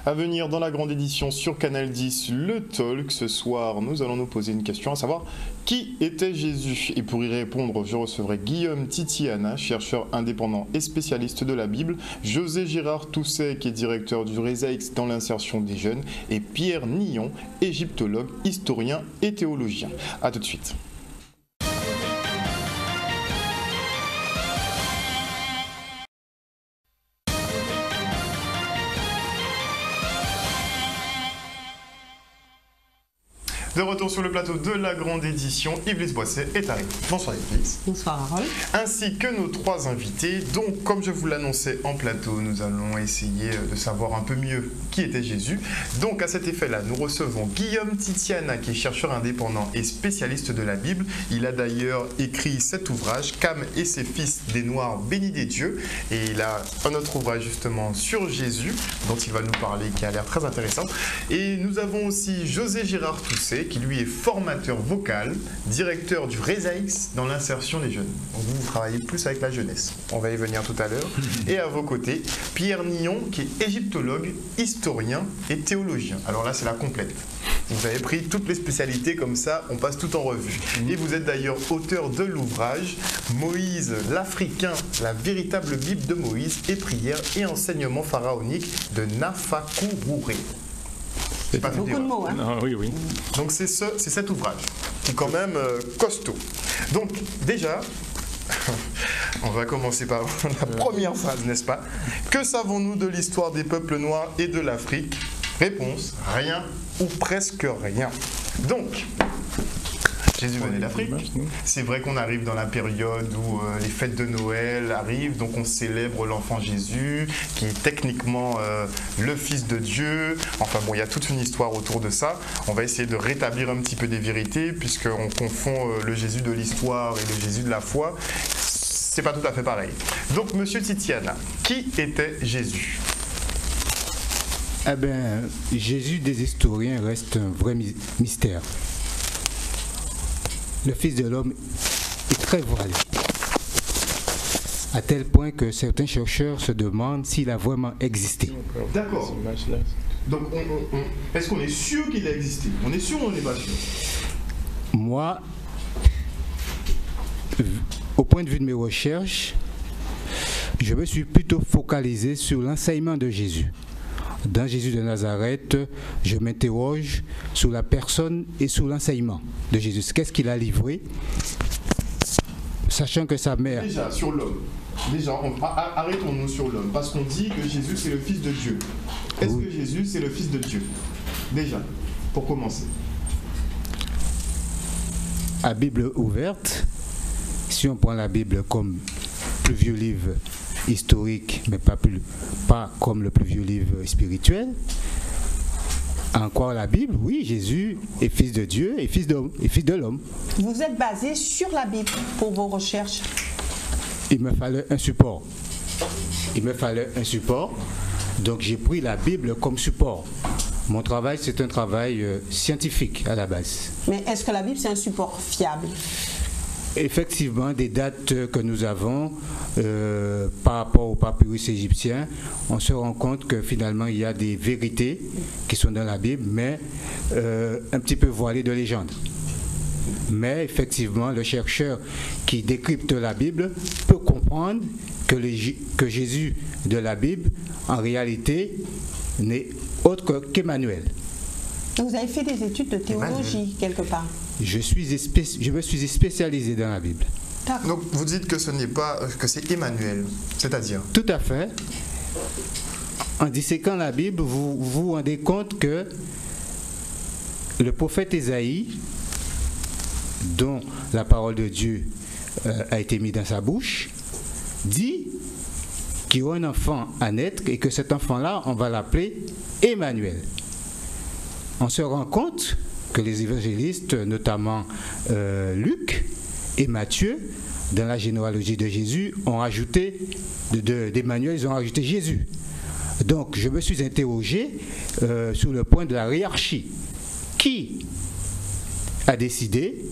À venir dans la grande édition sur Canal 10, le Talk. Ce soir, nous allons nous poser une question, à savoir qui était Jésus? Et pour y répondre, je recevrai Guillaume Titiana, chercheur indépendant et spécialiste de la Bible, José Gérard Tousset, qui est directeur du RESAIX dans l'insertion des jeunes, et Pierre Nillon, égyptologue, historien et théologien. A tout de suite. De retour sur le plateau de la grande édition, Yves Boisset est arrivé. Bonsoir Yves. Bonsoir Harold. Ainsi que nos trois invités. Donc, comme je vous l'annonçais en plateau, nous allons essayer de savoir un peu mieux qui était Jésus. Donc, à cet effet-là, nous recevons Guillaume Titiana, qui est chercheur indépendant et spécialiste de la Bible. Il a d'ailleurs écrit cet ouvrage, Cam et ses fils des Noirs bénis des dieux. Et il a un autre ouvrage justement sur Jésus, dont il va nous parler, qui a l'air très intéressant. Et nous avons aussi José Gérard Tousset, qui lui est formateur vocal, directeur du RESAIX dans l'insertion des jeunes. Donc vous travaillez plus avec la jeunesse. On va y venir tout à l'heure. Et à vos côtés, Pierre Nillon, qui est égyptologue, historien et théologien. Alors là, c'est la complète. Vous avez pris toutes les spécialités comme ça, on passe tout en revue. Et vous êtes d'ailleurs auteur de l'ouvrage Moïse l'Africain, la véritable Bible de Moïse et prières et enseignements pharaoniques de Nafakurure. C'est pas beaucoup de mots, hein. Ah, oui, oui. Donc c'est cet ouvrage qui est quand même costaud. Donc déjà, on va commencer par la première phrase, n'est-ce pas? Que savons-nous de l'histoire des peuples noirs et de l'Afrique? Réponse, rien ou presque rien. Donc, Jésus venait d'Afrique. C'est vrai qu'on arrive dans la période où les fêtes de Noël arrivent, donc on célèbre l'enfant Jésus, qui est techniquement le Fils de Dieu. Enfin bon, il y a toute une histoire autour de ça. On va essayer de rétablir un petit peu des vérités, puisqu'on confond le Jésus de l'histoire et le Jésus de la foi. C'est pas tout à fait pareil. Donc, Monsieur Titiana, qui était Jésus? Eh bien, Jésus des historiens reste un vrai mystère. Le Fils de l'homme est très voilé, à tel point que certains chercheurs se demandent s'il a vraiment existé. D'accord. Donc, est-ce qu'on est sûr qu'il a existé? On est sûr ou on n'est pas sûr? Moi, au point de vue de mes recherches, je me suis plutôt focalisé sur l'enseignement de Jésus. Dans Jésus de Nazareth, je m'interroge sur la personne et sur l'enseignement de Jésus. Qu'est-ce qu'il a livré, sachant que sa mère... Déjà, sur l'homme. Déjà, arrêtons-nous sur l'homme, parce qu'on dit que Jésus, c'est le Fils de Dieu. Est-ce que Jésus, c'est le Fils de Dieu? Déjà, pour commencer. À Bible ouverte, si on prend la Bible comme plus vieux livre historique, mais pas comme le plus vieux livre spirituel. En croire la Bible, oui, Jésus est fils de Dieu et fils de l'homme. Vous êtes basé sur la Bible pour vos recherches? Il me fallait un support. Donc j'ai pris la Bible comme support. Mon travail, c'est un travail scientifique à la base. Mais est-ce que la Bible, c'est un support fiable? Effectivement, des dates que nous avons par rapport au papyrus égyptien, on se rend compte que finalement il y a des vérités qui sont dans la Bible, mais un petit peu voilées de légende. Mais effectivement, le chercheur qui décrypte la Bible peut comprendre que Jésus de la Bible, en réalité, n'est autre qu'Emmanuel. Vous avez fait des études de théologie quelque part? Je me suis spécialisé dans la Bible. Donc vous dites que ce n'est pas que c'est Emmanuel, c'est-à-dire? Tout à fait. En disséquant la Bible, vous vous rendez compte que le prophète Ésaïe, dont la parole de Dieu a été mise dans sa bouche, dit qu'il y aura un enfant à naître et que cet enfant-là, on va l'appeler Emmanuel. On se rend compte que les évangélistes, notamment Luc et Matthieu, dans la généalogie de Jésus, ont rajouté, d'Emmanuel, ils ont rajouté Jésus. Donc, je me suis interrogé sur le point de la hiérarchie. Qui a décidé?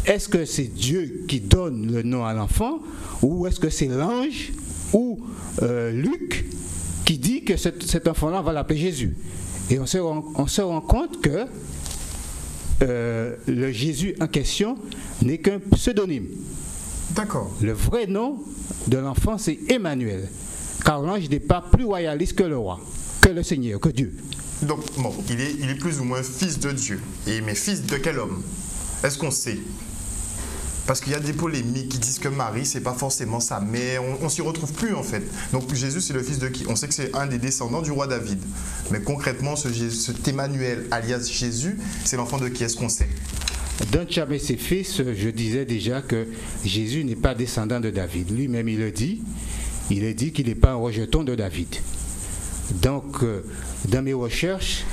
Est-ce que c'est Dieu qui donne le nom à l'enfant, ou est-ce que c'est l'ange, ou Luc qui dit que cet enfant-là, on va l'appeler Jésus. Et on se rend compte que le Jésus en question n'est qu'un pseudonyme. D'accord. Le vrai nom de l'enfant, c'est Emmanuel. Car l'ange n'est pas plus royaliste que le roi, que le Seigneur, que Dieu. Donc, bon, il est plus ou moins fils de Dieu. Mais fils de quel homme? Est-ce qu'on sait? Parce qu'il y a des polémiques qui disent que Marie, c'est pas forcément sa mère. On s'y retrouve plus, en fait. Donc, Jésus, c'est le fils de qui? On sait que c'est un des descendants du roi David. Mais concrètement, cet Emmanuel, alias Jésus, c'est l'enfant de qui? Est-ce qu'on sait? Dans Tchabé ses fils, je disais déjà que Jésus n'est pas descendant de David. Lui-même, il le dit. Il a dit qu'il n'est pas un rejeton de David. Donc, dans mes recherches,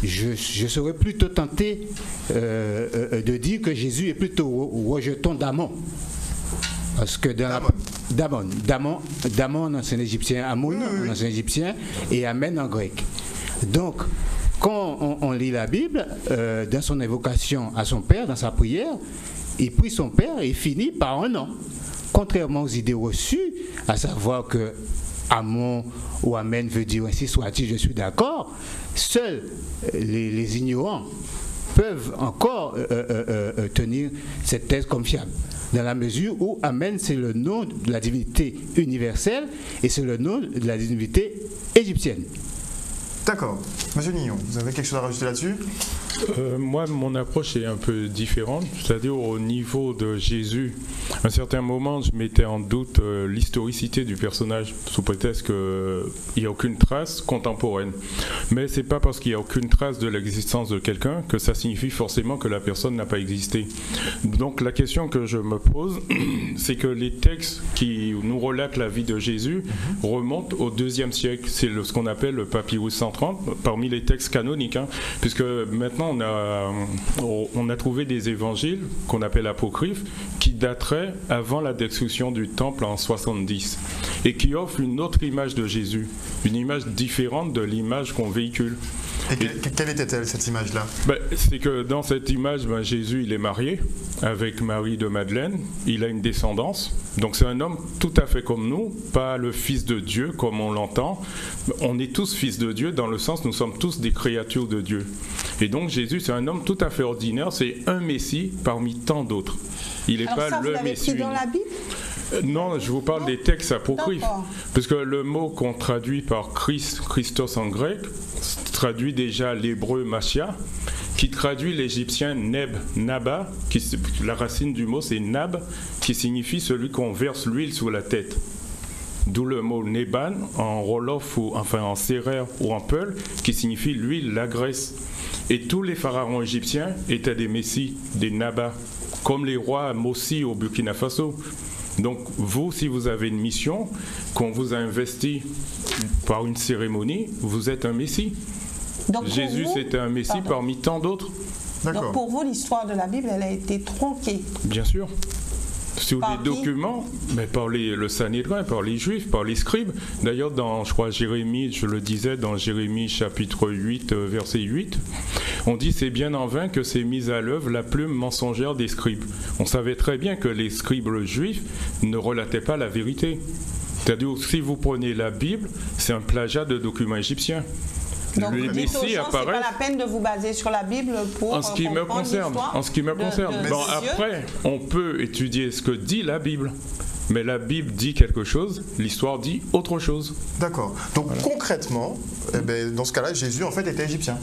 je serais plutôt tenté de dire que Jésus est plutôt rejeton d'Amon. Parce que dans Damon en ancien égyptien, Amoun en ancien égyptien et Amen en grec. Donc, quand on lit la Bible, dans son évocation à son père, dans sa prière, il prie son père et finit par un nom. Contrairement aux idées reçues, à savoir que Amon ou Amen veut dire ainsi soit-il, je suis d'accord, seuls les ignorants peuvent encore tenir cette thèse comme fiable. Dans la mesure où Amen, c'est le nom de la divinité universelle et c'est le nom de la divinité égyptienne. D'accord. Monsieur Nillon, vous avez quelque chose à rajouter là-dessus? Moi, mon approche est un peu différente, c'est-à-dire au niveau de Jésus. À un certain moment, je mettais en doute l'historicité du personnage, sous prétexte qu'il n'y a aucune trace contemporaine. Mais ce n'est pas parce qu'il n'y a aucune trace de l'existence de quelqu'un que ça signifie forcément que la personne n'a pas existé. Donc la question que je me pose, c'est que les textes qui nous relatent la vie de Jésus remontent au IIe siècle. C'est ce qu'on appelle le papyrus 130, parmi les textes canoniques, puisque maintenant on a trouvé des évangiles qu'on appelle apocryphes qui dateraient avant la destruction du temple en 70 et qui offrent une autre image de Jésus, une image différente de l'image qu'on véhicule. Et quelle était-elle, cette image-là? C'est que dans cette image, Jésus il est marié avec Marie de Madeleine, il a une descendance, donc c'est un homme tout à fait comme nous, pas le fils de Dieu comme on l'entend. On est tous fils de Dieu dans le sens où nous sommes tous des créatures de Dieu. Et donc Jésus c'est un homme tout à fait ordinaire, c'est un Messie parmi tant d'autres. Il n'est pas le Messie. Pris dans la Bible? Non, je vous parle des textes apocryphes. Parce que le mot qu'on traduit par Christos en grec, traduit déjà l'hébreu Machia, qui traduit l'égyptien Neb, Naba, la racine du mot c'est Nab, qui signifie celui qu'on verse l'huile sur la tête. D'où le mot Neban en Wolof, en Sérère ou en Peul, qui signifie l'huile, la graisse. Et tous les pharaons égyptiens étaient des messies, des Nabas, comme les rois Mossi au Burkina Faso. Donc vous, si vous avez une mission, qu'on vous a investi par une cérémonie, vous êtes un messie. Donc Jésus, c'était un messie parmi tant d'autres. Donc pour vous, l'histoire de la Bible, elle a été tronquée. Bien sûr. Sur des documents, mais par le Sanhédrin, par les Juifs, par les scribes. D'ailleurs, dans, je crois, Jérémie, je le disais, dans Jérémie chapitre 8, verset 8, on dit « C'est bien en vain que s'est mise à l'œuvre la plume mensongère des scribes ». On savait très bien que les scribes juifs ne relataient pas la vérité. C'est-à-dire, si vous prenez la Bible, c'est un plagiat de documents égyptiens. Donc, le Messie apparaît. C'est pas la peine de vous baser sur la Bible pour en ce qui me concerne. En ce qui me concerne. Bon, après, on peut étudier ce que dit la Bible. Mais la Bible dit quelque chose, l'histoire dit autre chose. D'accord. Donc concrètement, dans ce cas-là, Jésus en fait était égyptien.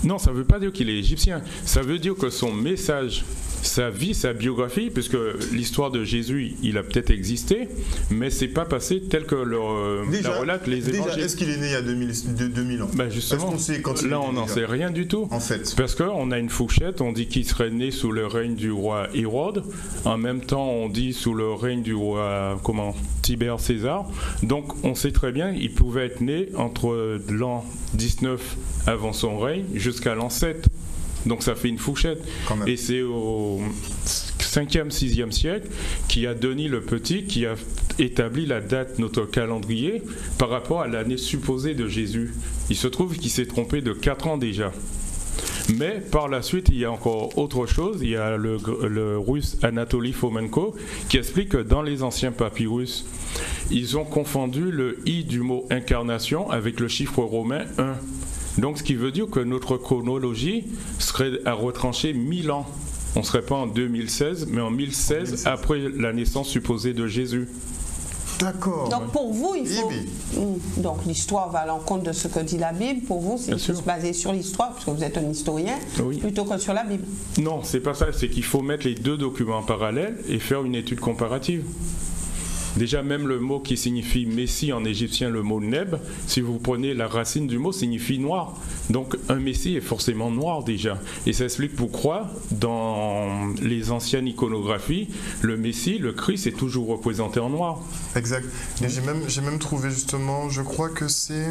Non, ça ne veut pas dire qu'il est égyptien. Ça veut dire que son message, sa vie, sa biographie, puisque l'histoire de Jésus, il a peut-être existé, mais c'est pas passé tel que la relatent les évangiles. Déjà, est-ce qu'il est né il y a 2000 ans? Justement, là, on n'en sait rien du tout. En fait. Parce qu'on a une fourchette, on dit qu'il serait né sous le règne du roi Hérode. En même temps, on dit sous le règne du roi, Tibère César. Donc, on sait très bien, il pouvait être né entre l'an 19 avant son règne jusqu'à l'an 7. Donc ça fait une fourchette. Et c'est au 5e, 6e siècle qu'il y a Denis le Petit qui a établi la date, notre calendrier, par rapport à l'année supposée de Jésus. Il se trouve qu'il s'est trompé de 4 ans déjà. Mais par la suite, il y a encore autre chose. Il y a le russe Anatoly Fomenko qui explique que dans les anciens papyrus, ils ont confondu le I du mot incarnation avec le chiffre romain 1. Donc ce qui veut dire que notre chronologie serait à retrancher 1000 ans. On ne serait pas en 2016, mais en 1016, après la naissance supposée de Jésus. D'accord. Donc pour vous, il faut... Donc l'histoire va à l'encontre de ce que dit la Bible. Pour vous, il faut se baser sur l'histoire, puisque vous êtes un historien, plutôt que sur la Bible. Non, c'est pas ça. C'est qu'il faut mettre les deux documents en parallèle et faire une étude comparative. Déjà, même le mot qui signifie Messie en égyptien, le mot Neb, si vous prenez la racine du mot, signifie noir. Donc un Messie est forcément noir déjà. Et ça explique pourquoi, dans les anciennes iconographies, le Messie, le Christ, est toujours représenté en noir. Exact. Et j'ai même trouvé justement, je crois que c'est...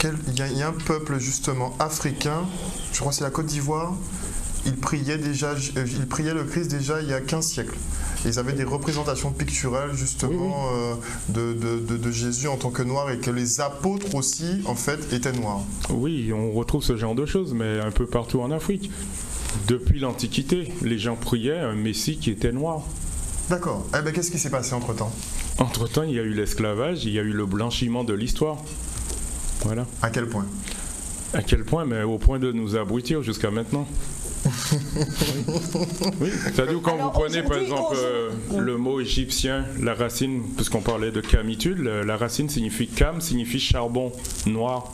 Il y a un peuple justement africain, je crois que c'est la Côte d'Ivoire, il priait le Christ déjà il y a 15 siècles. Ils avaient des représentations picturales justement de Jésus en tant que noir, et que les apôtres aussi en fait étaient noirs. Oui, on retrouve ce genre de choses, mais un peu partout en Afrique. Depuis l'Antiquité, les gens priaient un Messie qui était noir. D'accord. Eh bien, qu'est-ce qui s'est passé entre-temps ? Entre-temps, il y a eu l'esclavage, il y a eu le blanchiment de l'histoire. Voilà. À quel point ? À quel point ? Mais au point de nous abrutir jusqu'à maintenant. Oui. C'est-à-dire quand vous prenez par exemple le mot égyptien, la racine, puisqu'on parlait de camitude, la racine signifie cam, signifie charbon noir.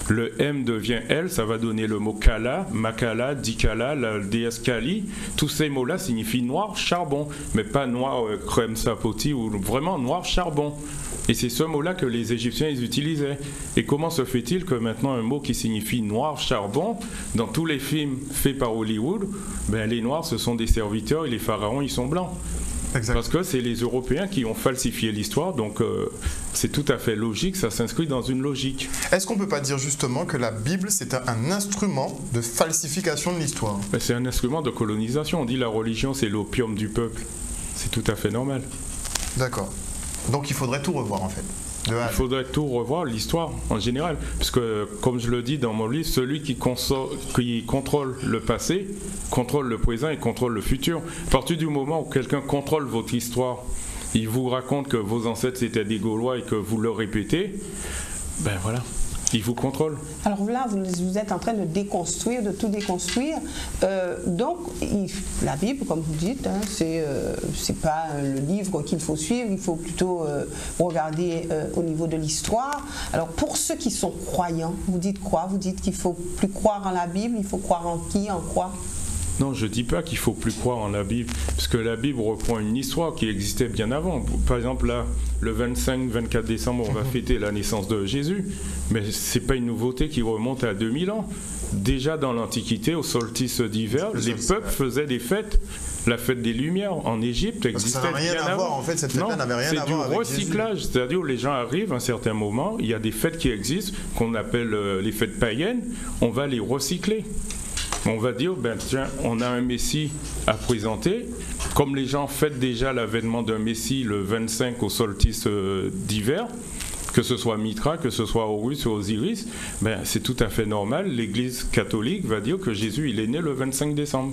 Le M devient L, ça va donner le mot Kala, Makala, Dikala, la déesse Kali. Tous ces mots-là signifient noir charbon, mais pas noir crème sapoti, ou vraiment noir charbon. Et c'est ce mot-là que les Égyptiens ils utilisaient. Et comment se fait-il que maintenant un mot qui signifie noir charbon, dans tous les films faits par Hollywood, les noirs ce sont des serviteurs et les pharaons ils sont blancs. Exact. Parce que c'est les Européens qui ont falsifié l'histoire, donc c'est tout à fait logique, ça s'inscrit dans une logique. Est-ce qu'on ne peut pas dire justement que la Bible c'est un instrument de falsification de l'histoire ? C'est un instrument de colonisation, on dit la religion c'est l'opium du peuple, c'est tout à fait normal. D'accord. Donc il faudrait tout revoir en fait. Il faudrait tout revoir, l'histoire en général, parce que comme je le dis dans mon livre, celui qui contrôle le passé, contrôle le présent et contrôle le futur. À partir du moment où quelqu'un contrôle votre histoire, il vous raconte que vos ancêtres étaient des Gaulois et que vous le répétez, voilà. Il vous contrôle. Alors là, vous êtes en train de déconstruire, de tout déconstruire. Donc, la Bible, comme vous dites, c'est pas le livre qu'il faut suivre. Il faut plutôt regarder au niveau de l'histoire. Alors, pour ceux qui sont croyants, vous dites quoi ? Vous dites qu'il faut plus croire en la Bible. Il faut croire en qui ? En quoi ? Non, je ne dis pas qu'il ne faut plus croire en la Bible, parce que la Bible reprend une histoire qui existait bien avant. Par exemple, là, le 25-24 décembre, on va fêter la naissance de Jésus, mais ce n'est pas une nouveauté qui remonte à 2000 ans. Déjà dans l'Antiquité, au solstice d'hiver, les peuples faisaient des fêtes. La fête des Lumières en Égypte existait bien avant. Ça n'a rien à voir, en fait, cette fête-là n'avait rien à voir avec Jésus. C'est du recyclage, c'est-à-dire où les gens arrivent à un certain moment, il y a des fêtes qui existent, qu'on appelle les fêtes païennes, on va les recycler. On va dire, tiens, on a un Messie à présenter. Comme les gens fêtent déjà l'avènement d'un Messie le 25 au solstice d'hiver, que ce soit Mitra, que ce soit Horus ou Osiris, c'est tout à fait normal. L'Église catholique va dire que Jésus il est né le 25 décembre.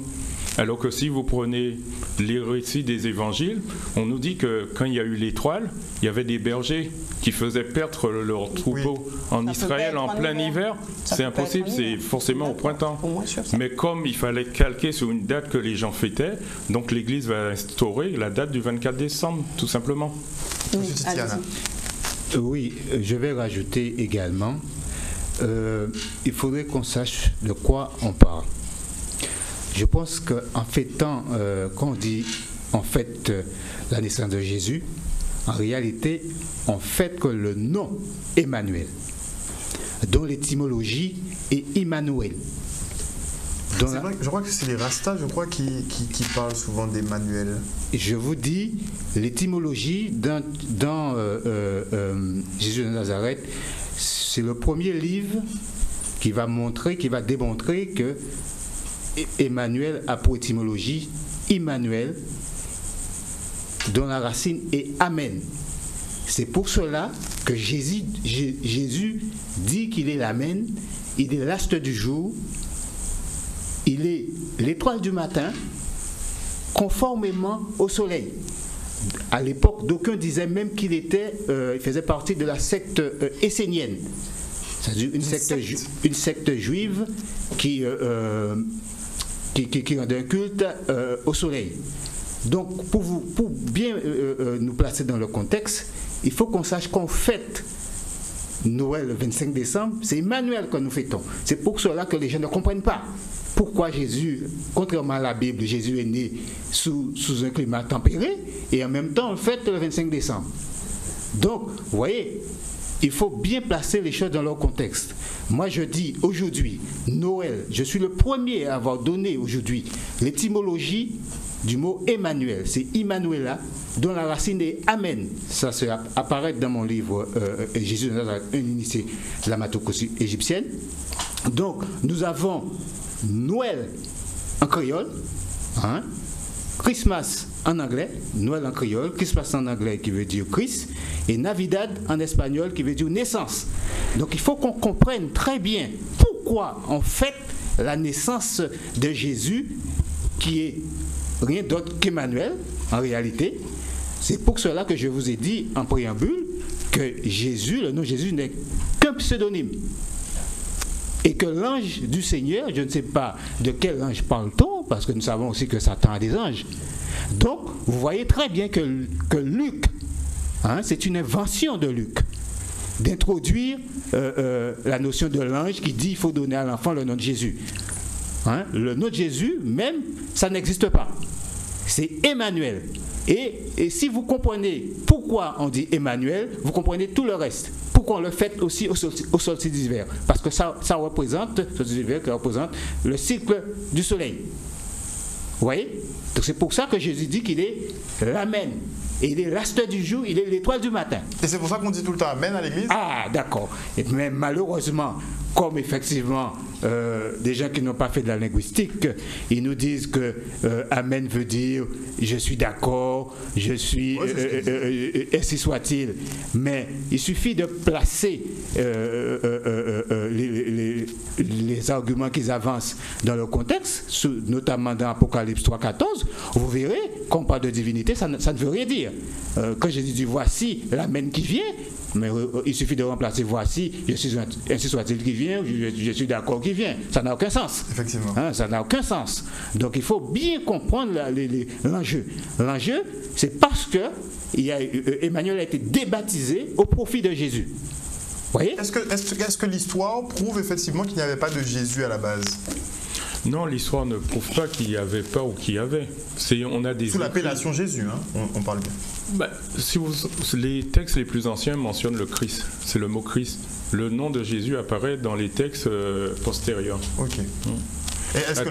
Alors que si vous prenez les récits des évangiles, on nous dit que quand il y a eu l'étoile, il y avait des bergers qui faisaient perdre leur troupeau en Israël en plein hiver. C'est impossible, c'est forcément au printemps. Mais comme il fallait calquer sur une date que les gens fêtaient, donc l'Église va instaurer la date du 24 décembre, tout simplement. Oui, je vais rajouter également, il faudrait qu'on sache de quoi on parle. Je pense qu'en fêtant, quand on dit on fête la naissance de Jésus, en réalité, on fête que le nom Emmanuel, dont l'étymologie est Immanuel. C'est vrai, je crois que c'est les Rastas, qui parlent souvent d'Emmanuel. Je vous dis, l'étymologie dans Jésus de Nazareth, c'est le premier livre qui va démontrer que Emmanuel a pour étymologie Immanuel, dont la racine est Amen. C'est pour cela que Jésus dit qu'il est l'Amen, il est l'astre du jour, il est l'étoile du matin, conformément au soleil. À l'époque, d'aucuns disaient même qu'il il faisait partie de la secte essénienne, c'est-à-dire une secte juive qui rendait un culte au soleil. Donc, pour bien nous placer dans le contexte, il faut qu'on sache qu'on fête Noël le 25 décembre, c'est Emmanuel que nous fêtons. C'est pour cela que les gens ne comprennent pas pourquoi Jésus, contrairement à la Bible, Jésus est né sous un climat tempéré et en même temps on fête le 25 décembre. Donc, vous voyez, il faut bien placer les choses dans leur contexte. Moi je dis aujourd'hui, Noël, je suis le premier à avoir donné aujourd'hui l'étymologie du mot Emmanuel. C'est Immanuela, dont la racine est Amen. Ça apparaît dans mon livre Jésus de Nazareth, un initié de la matocratie égyptienne. Donc, nous avons Noël en créole, Christmas en anglais, Noël en créole, Christmas en anglais qui veut dire Christ, et Navidad en espagnol qui veut dire naissance. Donc, il faut qu'on comprenne très bien pourquoi on fête la naissance de Jésus, qui est rien d'autre qu'Emmanuel, en réalité. C'est pour cela que je vous ai dit en préambule que Jésus, le nom Jésus n'est qu'un pseudonyme. Et que l'ange du Seigneur, je ne sais pas de quel ange parle-t-on, parce que nous savons aussi que Satan a des anges. Donc, vous voyez très bien que Luc, c'est une invention de Luc, d'introduire la notion de l'ange qui dit qu'il faut donner à l'enfant le nom de Jésus. Le nom de Jésus, même, ça n'existe pas. C'est Emmanuel. Et si vous comprenez pourquoi on dit Emmanuel, vous comprenez tout le reste. Pourquoi on le fête aussi au solstice d'hiver? Parce que ça représente, le solstice d'hiver qui représente le cycle du soleil. Vous voyez? Donc c'est pour ça que Jésus dit qu'il est l'Amen. Et il est l'astre du jour, il est l'étoile du matin. Et c'est pour ça qu'on dit tout le temps Amen à l'église? Ah, d'accord. Mais malheureusement, comme effectivement des gens qui n'ont pas fait de la linguistique, ils nous disent que Amen veut dire je suis d'accord, je suis, ainsi soit-il. Mais il suffit de placer les arguments qu'ils avancent dans le contexte, notamment dans Apocalypse 3,14, vous verrez qu'on parle de divinité, ça ne veut rien dire. Quand Jésus dit voici l'Amen qui vient, mais il suffit de remplacer voici, je suis ainsi soit-il qui vient, je suis d'accord qui vient. Ça n'a aucun sens. Effectivement. Ça n'a aucun sens. Donc il faut bien comprendre l'enjeu. L'enjeu, c'est parce que Emmanuel a été débaptisé au profit de Jésus. Vous voyez? Est-ce que l'histoire prouve effectivement qu'il n'y avait pas de Jésus à la base? Non, l'histoire ne prouve pas qu'il n'y avait pas ou qu'il y avait. On a des sous l'appellation Jésus, on parle bien. Les textes les plus anciens mentionnent le Christ. C'est le mot Christ. Le nom de Jésus apparaît dans les textes postérieurs. Ok. Et est-ce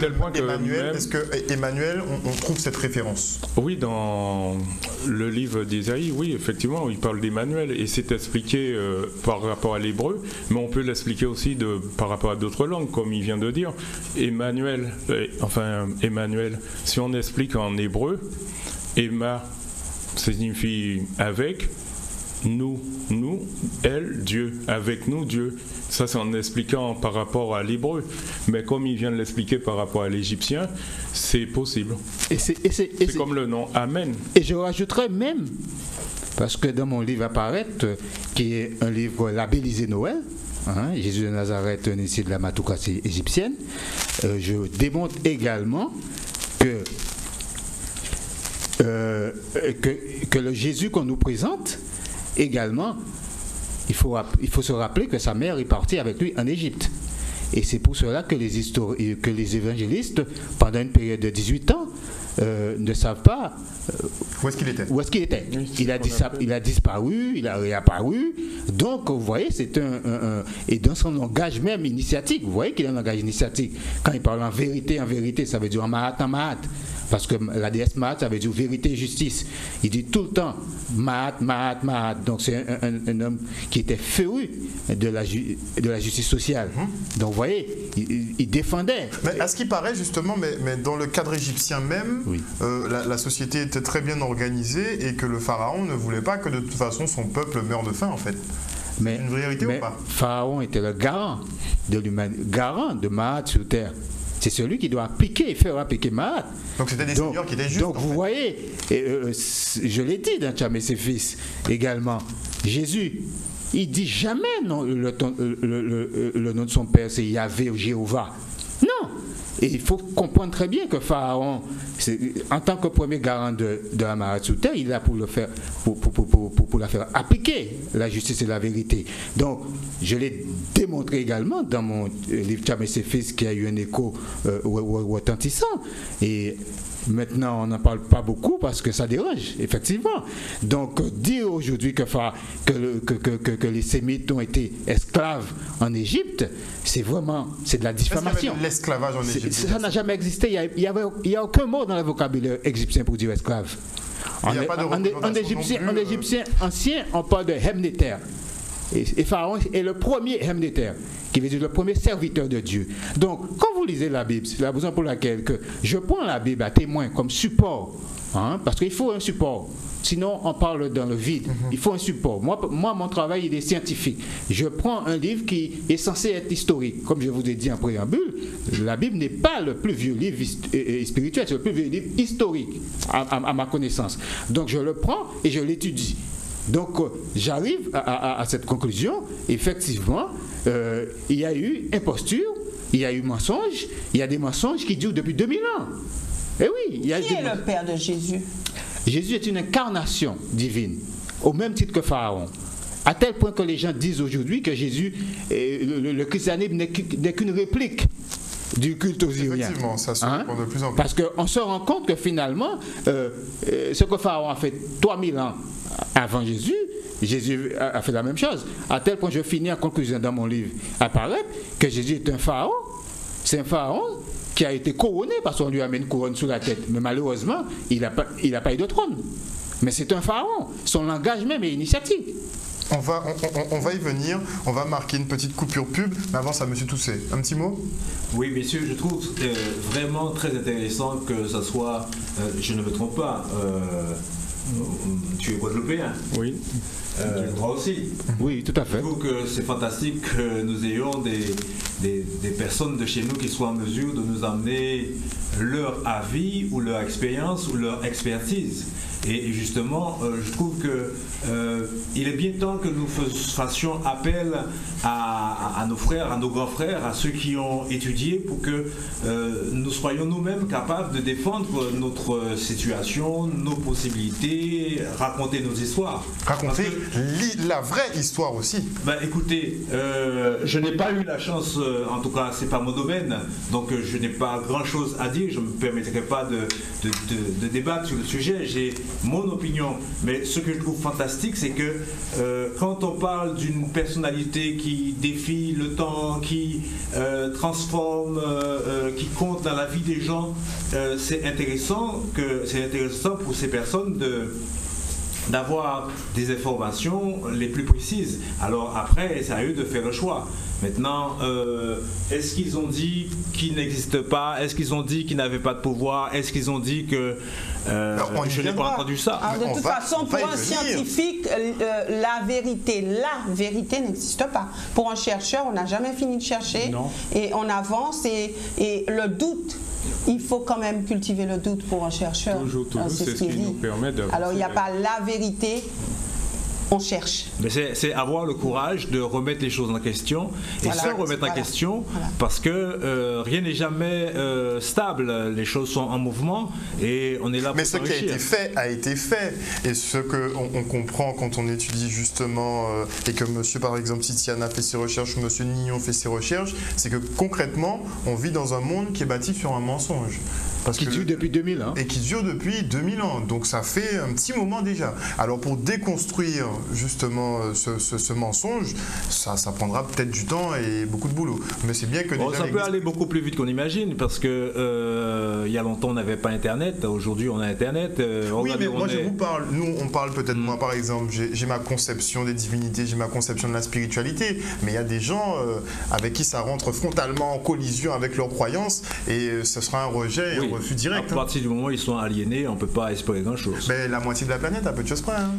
que Emmanuel, on trouve cette référence? Oui, dans le livre d'Ésaïe, oui, effectivement, il parle d'Emmanuel et c'est expliqué par rapport à l'hébreu, mais on peut l'expliquer aussi par rapport à d'autres langues, comme il vient de dire. Emmanuel, si on explique en hébreu, Emma signifie avec, nous, elle, Dieu, avec nous, Dieu. Ça, c'est en expliquant par rapport à l'hébreu. Mais comme il vient de l'expliquer par rapport à l'égyptien, c'est possible. C'est comme le nom Amen. Et je rajouterais même, parce que dans mon livre apparaît, qui est un livre labellisé Noël, Jésus de Nazareth, un initié de la matocratie égyptienne, je démontre également que le Jésus qu'on nous présente, également, il faut se rappeler que sa mère est partie avec lui en Égypte. Et c'est pour cela que les évangélistes, pendant une période de 18 ans, ne savent pas où est-ce qu'il était. Il a disparu, il a réapparu. Donc, vous voyez, c'est et dans son langage même initiatique, vous voyez qu'il a un langage initiatique. Quand il parle en vérité, ça veut dire en mahat. Parce que la déesse Mahat, ça veut dire vérité et justice. Il dit tout le temps Mahat. Donc c'est un homme qui était féru de la justice sociale. Donc vous voyez, il défendait. Mais à ce qui paraît justement, mais dans le cadre égyptien même, oui. La société était très bien organisée et que le pharaon ne voulait pas que de toute façon son peuple meure de faim en fait. Mais, une vérité ou pas? Pharaon était le garant de l'humanité, garant de Mahat sur terre. c'est celui qui doit appliquer et faire appliquer Maat. Donc c'était des seigneurs qui étaient justes. Donc vous voyez, je l'ai dit dans Tcham et ses fils également, Jésus, il dit jamais non, le nom de son père, c'est Yahvé ou Jéhovah. Non. Et il faut comprendre très bien que Pharaon, en tant que premier garant de la Maat sous terre, il est là pour le faire, pour la faire appliquer, la justice et la vérité. Donc, je l'ai démontré également dans mon livre Tcham et ses fils, qui a eu un écho retentissant. Et maintenant, on n'en parle pas beaucoup parce que ça dérange, effectivement. Donc, dire aujourd'hui que les Sémites ont été esclaves en Égypte, c'est de la diffamation. L'esclavage en Égypte. Ça n'a jamais existé. Il n'y a aucun mot dans le vocabulaire égyptien pour dire esclave. En égyptien ancien, on parle de Hemneter. Et Pharaon est le premier Hemneter, qui veut dire le premier serviteur de Dieu. Donc, quand vous lisez la Bible, c'est la raison pour laquelle je prends la Bible à témoin comme support, parce qu'il faut un support. Sinon, on parle dans le vide. Il faut un support. Moi, mon travail, il est scientifique. Je prends un livre qui est censé être historique. Comme je vous ai dit en préambule, la Bible n'est pas le plus vieux livre spirituel, c'est le plus vieux livre historique, à ma connaissance. Donc, je le prends et je l'étudie. Donc, j'arrive à cette conclusion. Effectivement, il y a eu imposture, il y a eu mensonge, il y a des mensonges qui durent depuis 2000 ans. Et oui, il y a Qui est le père de Jésus? Jésus est une incarnation divine, au même titre que Pharaon. À tel point que les gens disent aujourd'hui que Jésus, le christianisme n'est qu'une réplique du culte osirien. Effectivement, ça se répand de plus en plus. Parce qu'on se rend compte que finalement, ce que Pharaon a fait 3000 ans avant Jésus, Jésus a fait la même chose. À tel point, je finis en conclusion dans mon livre apparaître que Jésus est un pharaon. C'est un pharaon qui a été couronné parce qu'on lui a mis une couronne sur la tête. Mais malheureusement, il n'a pas eu de trône. Mais c'est un pharaon. Son langage même est initiatique. On va y venir. On va marquer une petite coupure pub. Mais avant ça, monsieur Toussaint, un petit mot? Oui, messieurs, je trouve vraiment très intéressant que ça soit, je ne me trompe pas, tu es guadeloupéen? Oui. Moi aussi. Oui, tout à fait. Je trouve que c'est fantastique que nous ayons des personnes de chez nous qui soient en mesure de nous amener leur avis ou leur expérience ou leur expertise. Et justement, je trouve qu'il est bien temps que nous fassions appel à nos frères, à nos grands frères, à ceux qui ont étudié pour que nous soyons nous-mêmes capables de défendre notre situation, nos possibilités, raconter nos histoires. Raconter la vraie histoire aussi. Ben, écoutez, je n'ai pas eu la chance, en tout cas c'est pas mon domaine, donc je n'ai pas grand-chose à dire, je ne me permettrai pas de débattre sur le sujet, j'ai mon opinion, mais ce que je trouve fantastique, c'est que quand on parle d'une personnalité qui défie le temps, qui transforme, qui compte dans la vie des gens, c'est intéressant pour ces personnes d'avoir des informations les plus précises. Alors après, c'est à eux de faire le choix. Maintenant, est-ce qu'ils ont dit qu'il n'existe pas? Est-ce qu'ils ont dit qu'il n'avait pas de pouvoir? Est-ce qu'ils ont dit que... je n'ai pas entendu ça. Alors, de toute façon, pour un scientifique, la vérité n'existe pas. Pour un chercheur, on n'a jamais fini de chercher. Non. Et on avance et le doute, il faut quand même cultiver le doute pour un chercheur. Toujours, c'est ce qui nous permet d'avancer. Alors, il n'y a pas la vérité. On cherche. Mais c'est avoir le courage de remettre les choses en question et se remettre en question parce que rien n'est jamais stable. Les choses sont en mouvement et on est là pour s'enrichir. Mais ce qui a été fait a été fait. Et ce qu'on comprend quand on étudie justement et que monsieur par exemple Titiana fait ses recherches ou monsieur Nignon fait ses recherches, c'est que concrètement on vit dans un monde qui est bâti sur un mensonge. Qui dure depuis 2000 ans. Et qui dure depuis 2000 ans. Donc ça fait un petit moment déjà. Alors pour déconstruire justement ce mensonge, ça prendra peut-être du temps et beaucoup de boulot. Mais c'est bien que déjà... ça peut aller beaucoup plus vite qu'on imagine parce que il y a longtemps on n'avait pas Internet. Aujourd'hui on a Internet. Oui, mais moi je vous parle. Nous on parle peut-être moi par exemple. J'ai ma conception des divinités, j'ai ma conception de la spiritualité. Mais il y a des gens avec qui ça rentre frontalement en collision avec leurs croyances et ce sera un rejet. Oui. refus direct. À partir du moment où ils sont aliénés, on ne peut pas espérer grand-chose. Mais la moitié de la planète, à peu de choses près. Hein.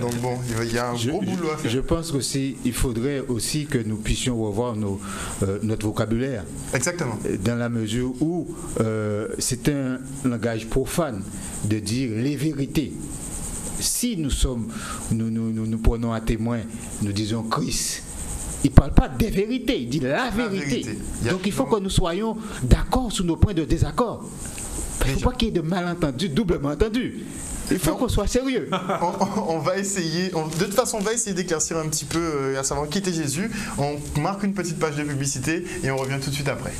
Donc bon, il y a un gros boulot à faire. Je pense aussi il faudrait aussi que nous puissions revoir notre vocabulaire. Exactement. Dans la mesure où c'est un langage profane de dire les vérités. Si nous prenons à témoin, nous disons Christ, il ne parle pas des vérités, il dit la vérité. Donc il faut que nous soyons d'accord sur nos points de désaccord. Il ne faut pas qu'il y ait de malentendus, doublement entendus. Il faut qu'on soit sérieux. On va essayer, de toute façon, on va essayer d'éclaircir un petit peu, à savoir qui était Jésus. On marque une petite page de publicité et on revient tout de suite après.